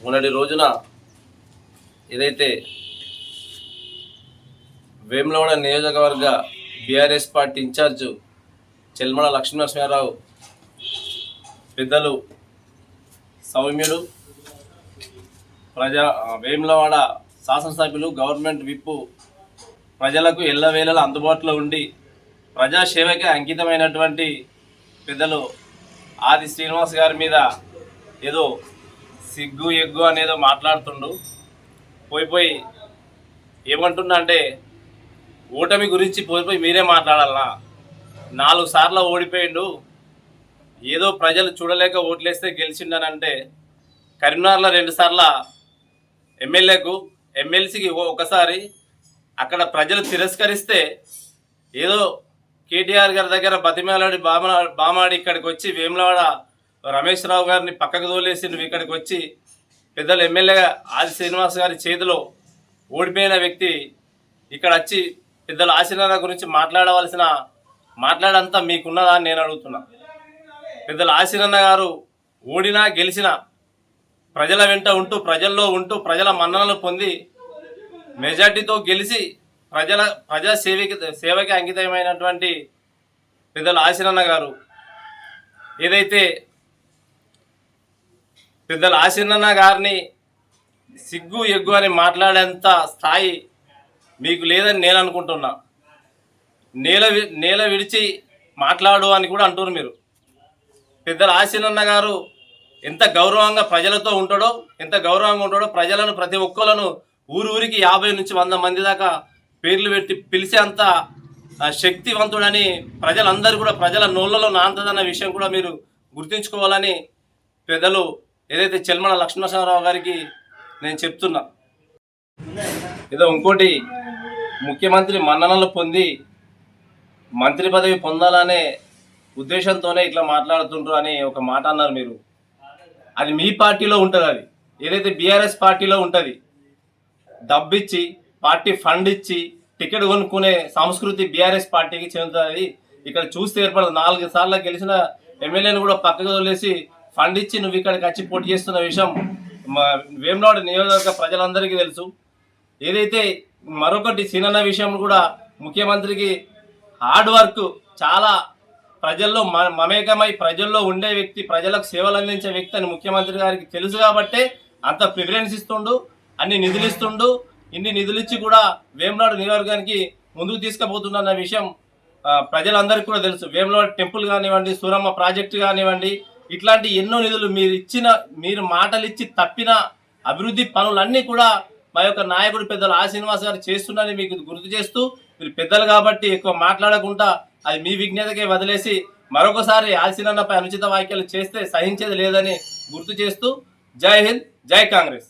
మొన్నటి రోజున ఏదైతే వేములవాడ నియోజకవర్గ బీఆర్ఎస్ పార్టీ ఇన్ఛార్జు చెల్మల లక్ష్మీనరసింహారావు పెద్దలు సౌమ్యులు వేములవాడ శాసనసభ్యులు గవర్నమెంట్ విప్పు ప్రజలకు ఎల్లవేళలా అందుబాటులో ఉండి ప్రజాసేవకే అంకితమైనటువంటి పెద్దలు ఆది శ్రీనివాస్ గారి మీద ఏదో సిగ్గు ఎగ్గు అనేదో మాట్లాడుతుండు. పోయి ఏమంటున్నా అంటే ఓటమి గురించి పోయి మీరే మాట్లాడాలనా? 4 సార్లు ఓడిపోయిండు, ఏదో ప్రజలు చూడలేక ఓట్లేస్తే గెలిచిండనంటే కరీంనగర్లో 2 సార్ల ఎమ్మెల్యేకు ఎమ్మెల్సీకి ఒకసారి అక్కడ ప్రజలు తిరస్కరిస్తే ఏదో కేటీఆర్ గారి దగ్గర బతిమేలాడి బామాడి ఇక్కడికి వచ్చి వేములవాడ రమేష్ రావు గారిని పక్కకు తోలేసి నువ్వు ఇక్కడికి వచ్చి పెద్దలు ఎమ్మెల్యేగా ఆది శ్రీనివాస్ గారి చేతిలో ఓడిపోయిన వ్యక్తి ఇక్కడ వచ్చి పెద్దల ఆశీర్వాద గురించి మాట్లాడంతా మీకున్నదా అని నేను అడుగుతున్నా. పెద్దల ఆశీర్వాద గారు ఓడినా గెలిచినా ప్రజల వెంట ఉంటూ ప్రజల్లో ఉంటూ ప్రజల మన్ననలు పొంది మెజార్టీతో గెలిచి ప్రజా సేవకి అంకితమైనటువంటి పెద్దల ఆశీర్వాద గారు ఏదైతే పెద్దల ఆశీర్వాద గారిని సిగ్గు ఎగ్గు అని మాట్లాడేంత స్థాయి మీకు లేదని నేను అనుకుంటున్నా. నేల విడిచి మాట్లాడు అని కూడా అంటున్నారు మీరు. పెద్దల ఆశీర్వాద గారు ఎంత గౌరవంగా ప్రజలతో ఉంటాడో ప్రజలను ప్రతి ఒక్కళ్ళను ఊరికి 50 నుంచి 100 మంది దాకా పేర్లు పెట్టి పిలిచేంత శక్తివంతుడని ప్రజలందరూ కూడా ప్రజల నోళ్ళలో నాంతదన్న విషయం కూడా మీరు గుర్తుంచుకోవాలని పెద్దలు ఏదైతే చెల్మల లక్ష్మీనరసింహారావు గారికి నేను చెప్తున్నా. ఏదో ఇంకోటి ముఖ్యమంత్రి మన్ననలు పొంది మంత్రి పదవి పొందాలనే ఉద్దేశంతోనే ఇట్లా మాట్లాడుతుంటారు అని ఒక మాట అన్నారు మీరు. అది మీ పార్టీలో ఉంటుంది. అది ఏదైతే బీఆర్ఎస్ పార్టీలో ఉంటుంది. డబ్బిచ్చి పార్టీ ఫండ్ ఇచ్చి టికెట్ కొనుక్కునే సంస్కృతి బీఆర్ఎస్ పార్టీకి చెందుతుంది. ఇక్కడ చూస్తే ఏర్పడదు. 4 సార్లు గెలిచిన ఎమ్మెల్యేని కూడా పక్కకు వదిలేసి ఫండ్ ఇచ్చి నువ్వు ఇక్కడికి వచ్చి పోటీ చేస్తున్న విషయం వేములవాడ నియోజకవర్గ ప్రజలందరికీ తెలుసు. ఏదైతే మరొకటి సీనన్న విషయం కూడా ముఖ్యమంత్రికి హార్డ్ వర్క్ చాలా ప్రజల్లో మమేకమై ప్రజల్లో ఉండే వ్యక్తి, ప్రజలకు సేవలు అందించే వ్యక్తి అని ముఖ్యమంత్రి గారికి తెలుసు కాబట్టే అంత ప్రిఫరెన్స్ ఇస్తుండు, అన్ని నిధులు ఇస్తుండు. ఇన్ని నిధులిచ్చి కూడా వేములవాడ నియోజకవర్గానికి ముందుకు తీసుకుపోతున్న విషయం ప్రజలందరికీ కూడా తెలుసు. వేములవాడ టెంపుల్ కానివ్వండి, సూరమ్మ ప్రాజెక్టు కానివ్వండి, ఇట్లాంటి ఎన్నో నిధులు మీరు మాటలు ఇచ్చి తప్పిన అభివృద్ధి పనులన్నీ కూడా మా యొక్క నాయకుడు పెద్దలు ఆ శ్రీనివాస్ గారు చేస్తున్నారని మీకు గుర్తు చేస్తూ, మీరు పెద్దలు కాబట్టి ఎక్కువ మాట్లాడకుండా అది మీ విజ్ఞతకే వదిలేసి మరొకసారి ఆశీనన్నపై అనుచిత వ్యాఖ్యలు చేస్తే సహించేది లేదని గుర్తు చేస్తూ జై హింద్, జై కాంగ్రెస్.